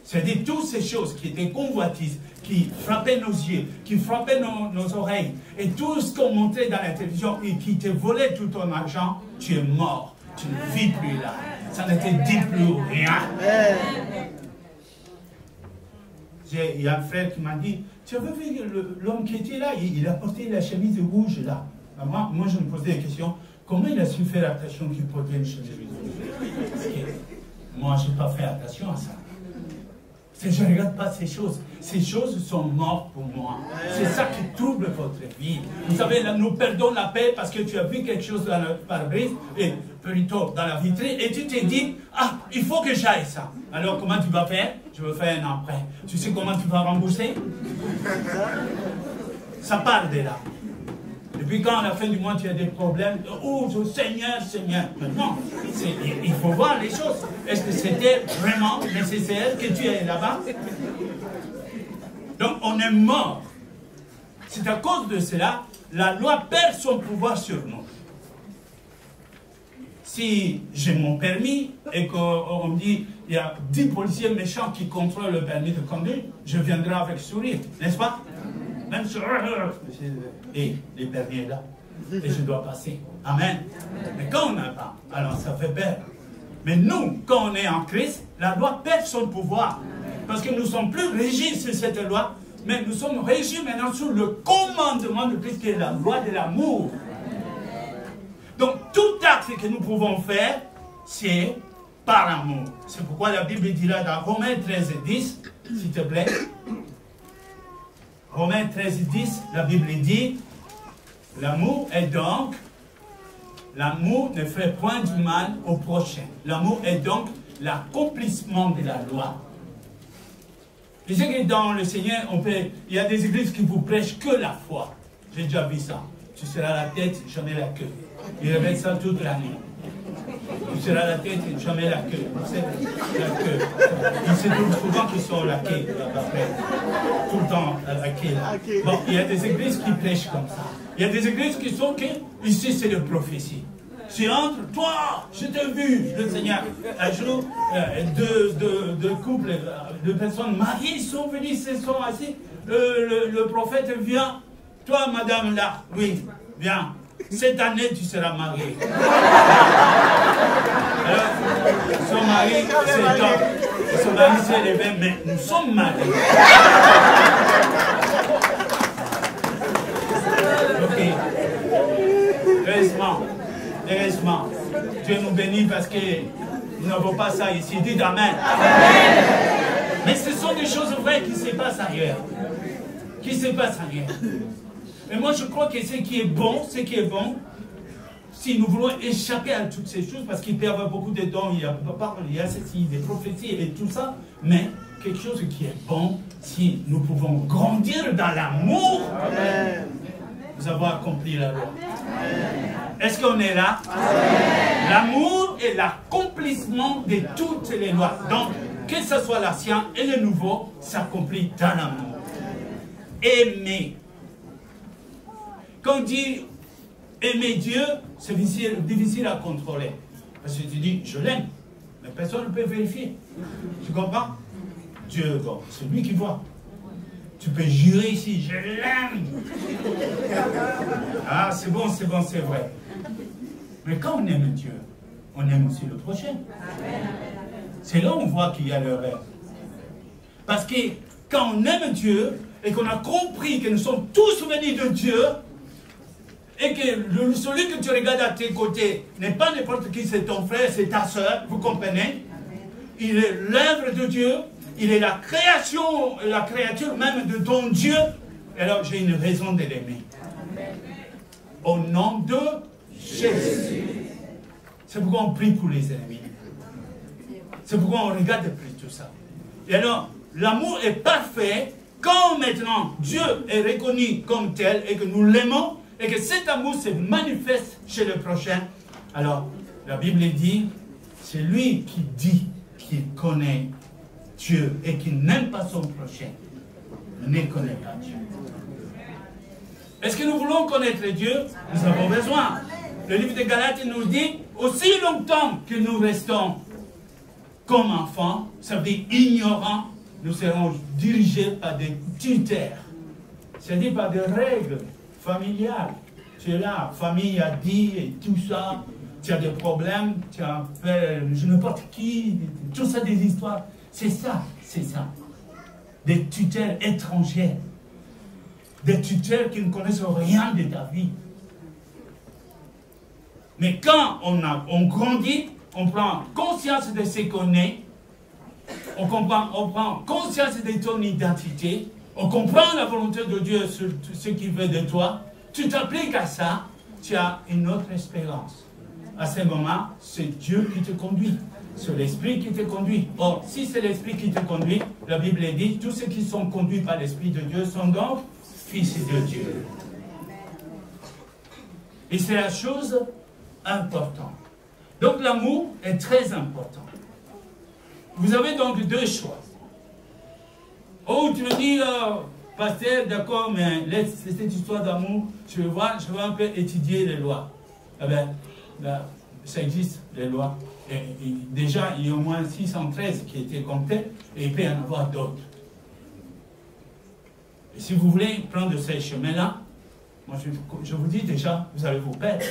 C'est-à-dire toutes ces choses qui étaient convoitises, qui frappaient nos yeux, qui frappaient nos oreilles, et tout ce qu'on montrait dans la télévision et qui te volait tout ton argent, tu es mort. Tu ne vis plus là. Ça ne te dit plus rien. Il y a un frère qui m'a dit, tu avais vu l'homme qui était là, il a porté la chemise rouge là. Moi, je me posais la question, comment il a su faire attention qu'il portait une chemise rouge? Moi, je n'ai pas fait attention à ça. Je ne regarde pas ces choses. Ces choses sont mortes pour moi. C'est ça qui trouble votre vie. Vous savez, là, nous perdons la paix parce que tu as vu quelque chose dans le pare-brise, et plutôt dans la vitrine, et tu t'es dit, ah, il faut que j'aille ça. Alors, comment tu vas faire? Je veux faire un emprunt. Tu sais comment tu vas rembourser? Ça part de là. Et puis quand à la fin du mois tu as des problèmes, oh Seigneur, Seigneur. Non, il faut voir les choses. Est-ce que c'était vraiment nécessaire que tu ailles là-bas? Donc on est mort. C'est à cause de cela, la loi perd son pouvoir sur nous. Si j'ai mon permis et qu'on me dit il y a 10 policiers méchants qui contrôlent le permis de conduire, je viendrai avec sourire, n'est-ce pas? Même sur... Et les permis est là. Et je dois passer. Amen. Mais quand on n'a pas, alors ça fait peur. Mais nous, quand on est en Christ, la loi perd son pouvoir. Parce que nous ne sommes plus régis sur cette loi, mais nous sommes régis maintenant sur le commandement de Christ, qui est la loi de l'amour. Donc tout acte que nous pouvons faire, c'est par amour. C'est pourquoi la Bible dit là dans Romains 13 et 10, s'il te plaît. Romains 13 et 10, la Bible dit, L'amour est donc, l'amour ne fait point du mal au prochain. L'amour est donc l'accomplissement de la loi. Je sais que dans le Seigneur, il y a des églises qui vous prêchent que la foi. J'ai déjà vu ça. Tu seras la tête, jamais la queue. Ils répètent ça toute l'année. Tu seras la tête, jamais la queue. La queue. C'est souvent qu'ils sont la queue, après. Tout le temps, la queue. Bon, il y a des églises qui prêchent comme ça. Il y a des églises qui sont que, ici c'est le prophétie. Tu entres, toi, je t'ai vu, le Seigneur. Un jour, deux couples, deux personnes mariées sont venues, se sont assis. Le prophète vient. Toi, madame, là, oui, viens. Cette année, tu seras mariée. Alors, son mari, c'est top. Son mari s'est levé, mais nous sommes mariés. Ok. Heureusement, Dieu nous bénit parce que nous n'avons pas ça ici. Dites Amen. Amen. Mais ce sont des choses vraies qui se passent ailleurs. Mais moi, je crois que ce qui est bon, si nous voulons échapper à toutes ces choses, parce qu'il peut y avoir beaucoup de dons, il y a ceci, des prophéties et tout ça, mais quelque chose qui est bon, si nous pouvons grandir dans l'amour, nous avons accompli la loi. Est-ce qu'on est là? L'amour est l'accomplissement de toutes les lois. Donc, que ce soit l'ancien et le nouveau, s'accomplit dans l'amour. Aimer. Quand on dit aimer Dieu, c'est difficile à contrôler. Parce que tu dis, je l'aime, mais personne ne peut vérifier. Tu comprends? Dieu, bon, c'est lui qui voit. Tu peux jurer ici, je l'aime. Ah, c'est bon, c'est vrai. Mais quand on aime Dieu, on aime aussi le prochain. C'est là où on voit qu'il y a l'erreur. Parce que quand on aime Dieu, et qu'on a compris que nous sommes tous venus de Dieu, et que celui que tu regardes à tes côtés n'est pas n'importe qui, c'est ton frère, c'est ta soeur, vous comprenez? Il est l'œuvre de Dieu, il est la création, la créature même de ton Dieu. Et alors j'ai une raison de l'aimer. Au nom de Jésus. C'est pourquoi on prie pour les ennemis. C'est pourquoi on regarde plus tout ça. Et alors, l'amour est parfait quand maintenant Dieu est reconnu comme tel et que nous l'aimons et que cet amour se manifeste chez le prochain. Alors, la Bible dit, c'est lui qui dit qu'il connaît Dieu et qui n'aime pas son prochain, ne connaît pas Dieu. Est-ce que nous voulons connaître Dieu? Nous avons besoin. Le livre de Galates nous dit, aussi longtemps que nous restons comme enfants, ça veut dire ignorants, nous serons dirigés par des tuteurs, c'est-à-dire par des règles familiales. Tu es là, famille a dit et tout ça, tu as des problèmes, tu as fait je n'importe qui, tout ça des histoires. C'est ça, c'est ça. Des tuteurs étrangers, des tuteurs qui ne connaissent rien de ta vie. Mais quand on grandit, on prend conscience de ce qu'on est, on prend conscience de ton identité, on comprend la volonté de Dieu sur ce qu'il veut de toi, tu t'appliques à ça, tu as une autre espérance. À ce moment, c'est Dieu qui te conduit, c'est l'Esprit qui te conduit. Or, si c'est l'Esprit qui te conduit, la Bible dit, tous ceux qui sont conduits par l'Esprit de Dieu sont donc fils de Dieu. Et c'est la chose importante. Donc l'amour est très important. Vous avez donc deux choix. Oh, tu me dis, pasteur, d'accord, mais laisse cette histoire d'amour, je vais un peu étudier les lois. Eh bien, là, ça existe, les lois. Et déjà, il y a au moins 613 qui étaient comptées, et il peut y en avoir d'autres. Et si vous voulez prendre ces chemins-là, moi je vous dis déjà, vous allez vous perdre.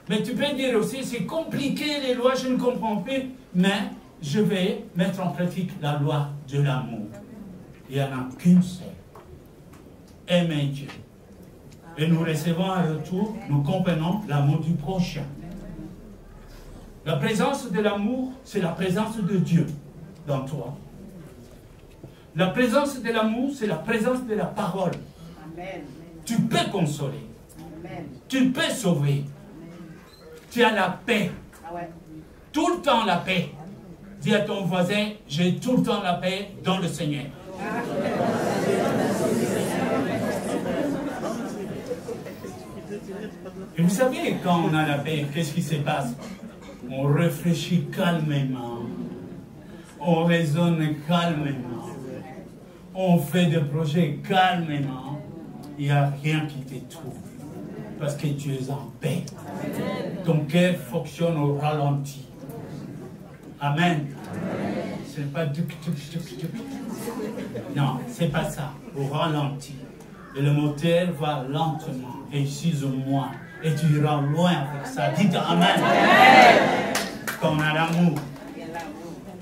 Mais tu peux dire aussi, c'est compliqué les lois, je ne comprends plus, mais je vais mettre en pratique la loi de l'amour. Il n'y en a qu'une seule. Aimer Dieu. Et nous recevons un retour, nous comprenons l'amour du prochain. La présence de l'amour, c'est la présence de Dieu dans toi. La présence de l'amour, c'est la présence de la parole. Amen. Tu peux consoler. Tu peux sauver. Tu as la paix. Tout le temps la paix. Dis à ton voisin, j'ai tout le temps la paix dans le Seigneur. Et vous savez, quand on a la paix, qu'est-ce qui se passe? On réfléchit calmement. On raisonne calmement. On fait des projets calmement. Il n'y a rien qui te trouve. Parce que tu es en paix. Ton cœur fonctionne au ralenti. Amen. Ce n'est pas non, c'est pas ça. Au ralenti. Et le moteur va lentement. Et ici au moins. Et tu iras loin avec ça. Dites Amen. Quand on a l'amour.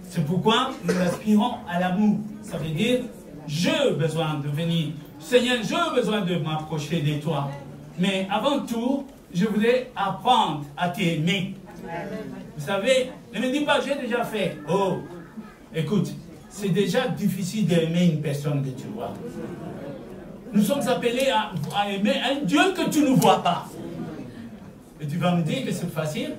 C'est pourquoi nous aspirons à l'amour. Ça veut dire, j'ai besoin de venir. Seigneur, j'ai besoin de m'approcher de toi. Mais avant tout, je voudrais apprendre à t'aimer. Vous savez, ne me dis pas, j'ai déjà fait. Oh, écoute, c'est déjà difficile d'aimer une personne que tu vois. Nous sommes appelés à aimer un Dieu que tu ne vois pas. Et tu vas me dire que c'est facile?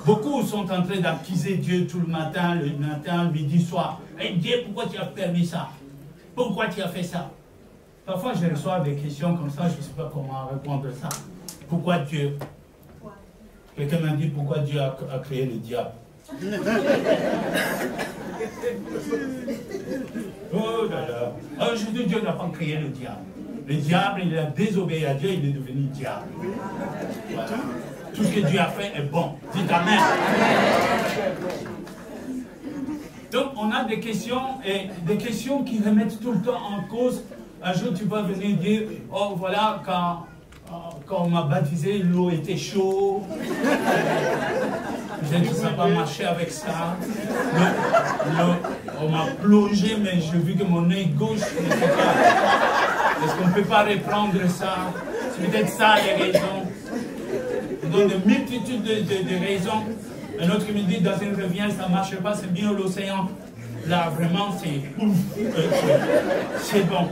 Beaucoup sont en train d'accuser Dieu tout le matin, le midi, soir. Hey Dieu, pourquoi tu as permis ça? Pourquoi tu as fait ça? Parfois, je reçois des questions comme ça, je ne sais pas comment répondre à ça. Pourquoi Dieu? Quelqu'un m'a dit pourquoi Dieu a créé le diable. Oh là là. Aujourd'hui, Dieu n'a pas créé le diable. Le diable, il a désobéi à Dieu, il est devenu diable. Voilà. Tout ce que Dieu a fait est bon. Dites Amen. Donc, on a des questions, et des questions qui remettent tout le temps en cause. Un jour, tu vas venir dire, oh voilà, quand on m'a baptisé, l'eau était chaude. Peut-être que ça n'a pas marché avec ça. On m'a plongé, mais j'ai vu que mon œil gauche n'était pas. Est-ce qu'on ne peut pas reprendre ça? C'est peut-être ça les raisons. On donne de multitudes de raisons. Un autre qui me dit, dans une rivière, ça ne marche pas, c'est bien l'océan. Là, vraiment, c'est bon.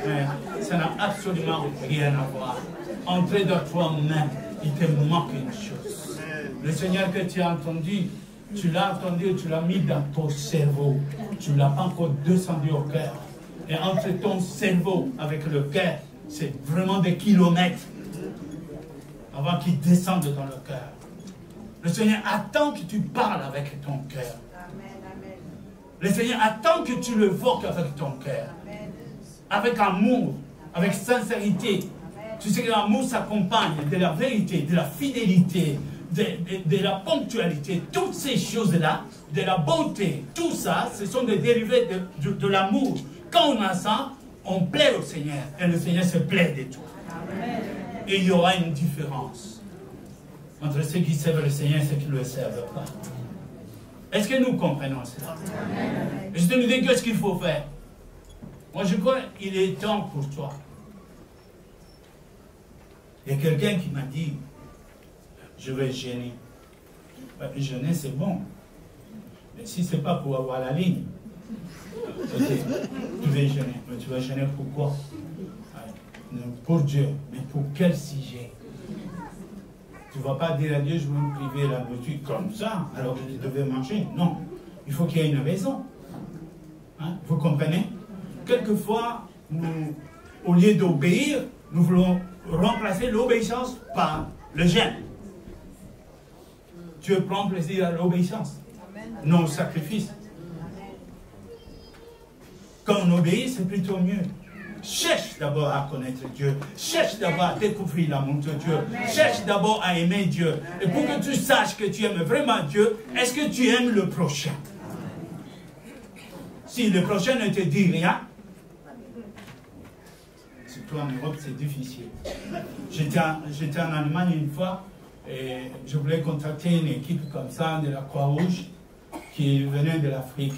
Mais ça n'a absolument rien à voir. Entrez dans toi-même, il te manque une chose. Le Seigneur que tu as entendu, tu l'as entendu, tu l'as mis dans ton cerveau. Tu ne l'as pas encore descendu au cœur. Et entre ton cerveau avec le cœur, c'est vraiment des kilomètres avant qu'il descende dans le cœur. Le Seigneur attend que tu parles avec ton cœur. Le Seigneur attend que tu le voques avec ton cœur. Avec amour, avec sincérité. Tu sais que l'amour s'accompagne de la vérité, de la fidélité, de la ponctualité. Toutes ces choses-là, de la bonté, tout ça, ce sont des dérivés de l'amour. Quand on a ça, on plaît au Seigneur. Et le Seigneur se plaît de toi. Et il y aura une différence entre ceux qui servent le Seigneur et ceux qui ne le servent pas. Est-ce que nous comprenons cela? Et je te dis, qu'est-ce qu'il faut faire? Moi, je crois qu'il est temps pour toi. Il y a quelqu'un qui m'a dit, je vais jeûner. Jeûner, c'est bon. Mais si ce n'est pas pour avoir la ligne, ok, tu vas jeûner. Mais tu vas jeûner pourquoi? Pour Dieu. Mais pour quel sujet? Tu ne vas pas dire à Dieu, je veux me priver la nourriture comme ça, alors que je devais manger. Non. Il faut qu'il y ait une raison. Hein? Vous comprenez? Quelquefois, nous, au lieu d'obéir, nous voulons remplacer l'obéissance par le jeûne. Dieu prend plaisir à l'obéissance, non au sacrifice. Quand on obéit, c'est plutôt mieux. Cherche d'abord à connaître Dieu. Cherche d'abord à découvrir l'amour de Dieu. Cherche d'abord à aimer Dieu. Et pour que tu saches que tu aimes vraiment Dieu, est-ce que tu aimes le prochain? Si le prochain ne te dit rien, surtout en Europe, c'est difficile. J'étais en Allemagne une fois et je voulais contacter une équipe comme ça de la Croix-Rouge qui venait de l'Afrique.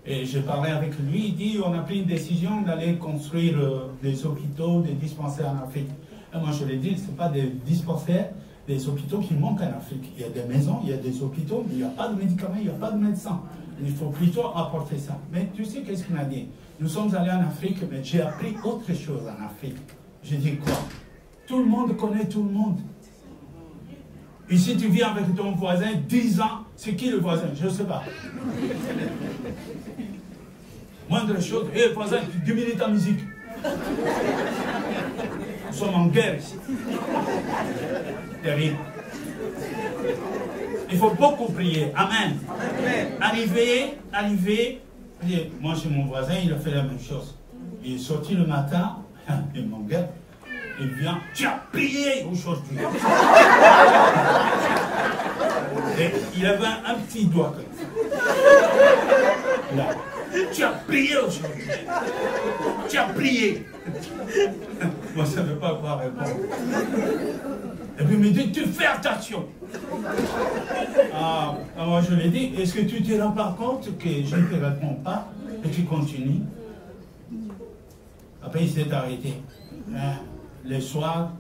Et je parlais avec lui, il dit on a pris une décision d'aller construire des hôpitaux, des dispensaires en Afrique. Et moi je lui ai dit, ce n'est pas des dispensaires, des hôpitaux qui manquent en Afrique. Il y a des maisons, il y a des hôpitaux, mais il n'y a pas de médicaments, il n'y a pas de médecins. Il faut plutôt apporter ça. Mais tu sais qu'est-ce qu'il m'a dit? Nous sommes allés en Afrique, mais j'ai appris autre chose en Afrique. J'ai dit quoi? Tout le monde connaît tout le monde. Et si tu vis avec ton voisin 10 ans, c'est qui le voisin? Je ne sais pas. Moindre chose, hé voisin, tu diminues ta musique. Nous sommes en guerre ici. Terrible. Il faut beaucoup prier. Amen. Arriver. Moi, chez mon voisin, il a fait la même chose. Il est sorti le matin, il m'engueule. Il vient, tu as prié aujourd'hui. Et il avait un petit doigt comme ça. Là. Tu as prié aujourd'hui. Tu as prié. Moi, je ne savais pas quoi répondre. Et puis il me dit, tu fais attention. Moi, je lui ai dit, est-ce que tu te rends pas compte que je ne te réponds pas et tu continues? Après, il s'est arrêté. Le soir,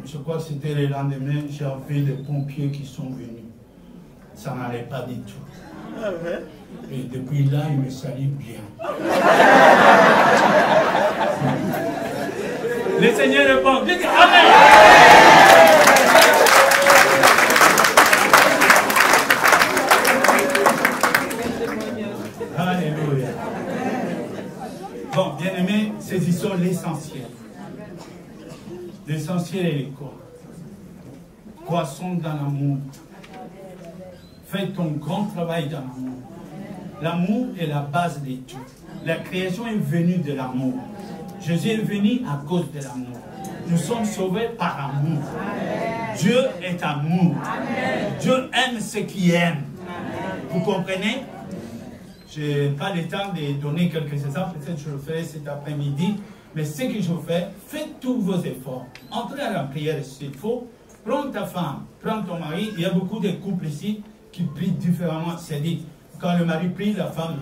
je crois que c'était le lendemain, j'ai vu des pompiers qui sont venus. Ça n'allait pas du tout. Ah ouais? Et depuis là, il me salue bien. Le Seigneur répond. Dites Amen. Alléluia. Bon, bien aimés, saisissons l'essentiel. L'essentiel est quoi? Croissons dans l'amour. Fais ton grand travail dans l'amour. L'amour est la base de tout. La création est venue de l'amour. Jésus est venu à cause de l'amour. Nous sommes sauvés par amour. Dieu est amour. Dieu aime ceux qui aiment. Vous comprenez? Je n'ai pas le temps de donner quelques exemples. Peut-être que je le ferai cet après-midi. Mais ce que je fais, faites tous vos efforts. Entrez à la prière s'il faut. Prends ta femme, prends ton mari. Il y a beaucoup de couples ici qui prient différemment. C'est-à-dire, quand le mari prie, la femme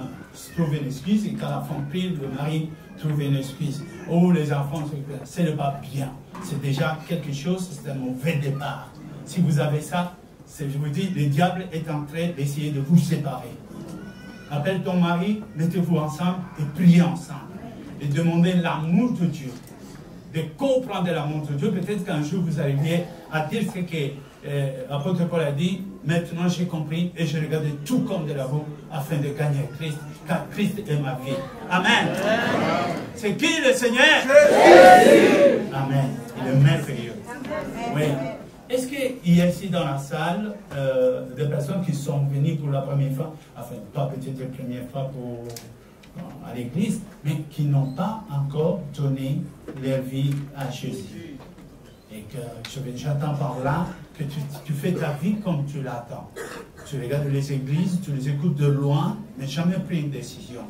trouve une excuse. Et quand la femme prie, le mari trouve une excuse. Oh, les enfants, ce n'est pas bien. C'est déjà quelque chose, c'est un mauvais départ. Si vous avez ça, je vous dis, le diable est en train d'essayer de vous séparer. Appelle ton mari, mettez-vous ensemble et priez ensemble. Et demandez l'amour de Dieu. De comprendre l'amour de Dieu. Peut-être qu'un jour vous arriviez à dire ce que l'apôtre Paul a dit. Maintenant j'ai compris et je regarde tout comme de la boue afin de gagner Christ. Car Christ est ma vie. Amen. C'est qui le Seigneur? Jésus. Amen. Il est merveilleux. Oui. Est-ce qu'il y a ici dans la salle des personnes qui sont venues pour la première fois, enfin pas peut-être la première fois à l'église, mais qui n'ont pas encore donné leur vie à Jésus? Et que j'attends par là que tu fais ta vie comme tu l'attends. Tu regardes les églises, tu les écoutes de loin, mais jamais pris une décision.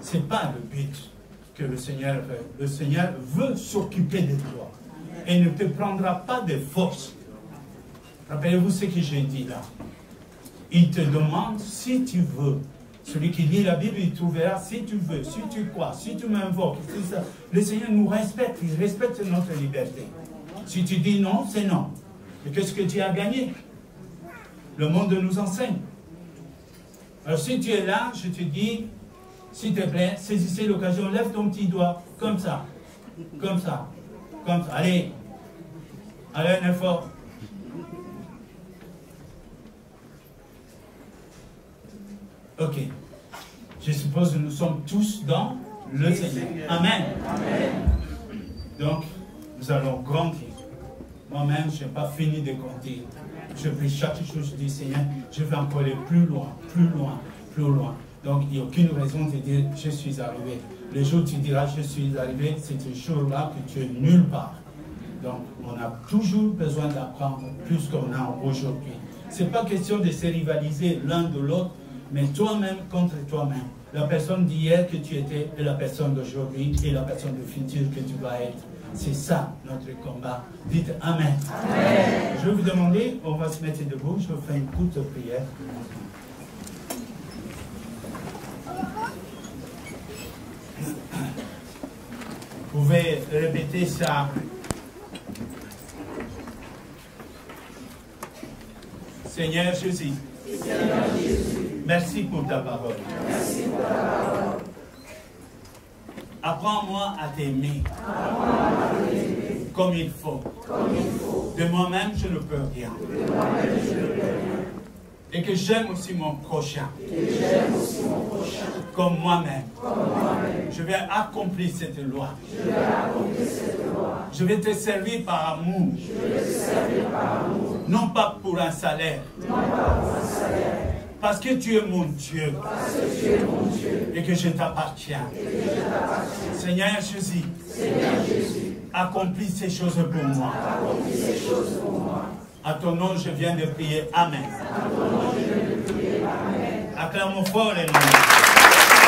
Ce n'est pas le but que le Seigneur veut. Le Seigneur veut s'occuper de toi et ne te prendra pas de force. Rappelez-vous ce que j'ai dit là. Il te demande si tu veux. Celui qui lit la Bible, il trouvera si tu veux, si tu crois, si tu m'invoques. Le Seigneur nous respecte, il respecte notre liberté. Si tu dis non, c'est non. Et qu'est-ce que tu as gagné? Le monde nous enseigne. Alors si tu es là, je te dis, s'il te plaît, saisissez l'occasion, lève ton petit doigt, comme ça, comme ça, comme ça. Allez, allez un effort. Ok. Je suppose que nous sommes tous dans le Seigneur. Amen. Amen. Donc, nous allons grandir. Moi-même, je n'ai pas fini de grandir. Je prie chaque chose, je dis, Seigneur, je vais encore aller plus loin, plus loin, plus loin. Donc, il n'y a aucune raison de dire, je suis arrivé. Le jour où tu diras, je suis arrivé, c'est ce jour-là que tu es nulle part. Donc, on a toujours besoin d'apprendre plus qu'on a aujourd'hui. Ce n'est pas question de se rivaliser l'un de l'autre, mais toi-même contre toi-même. La personne d'hier que tu étais et la personne d'aujourd'hui et la personne du futur que tu vas être. C'est ça notre combat. Dites Amen. Amen. Je vais vous demander, on va se mettre debout, je vais faire une courte prière. Vous pouvez répéter ça Seigneur Jésus, merci pour ta parole. Apprends-moi à t'aimer comme il faut. De moi-même, je ne peux rien. Et que j'aime aussi mon prochain. Comme moi-même. Je vais accomplir cette loi. Je vais te servir par amour. Non pas pour un salaire. Parce que tu es mon Dieu. Et que je t'appartiens. Seigneur Jésus, accomplis ces choses pour moi. À ton nom, je viens de prier. Amen. Acclamons fort les noms.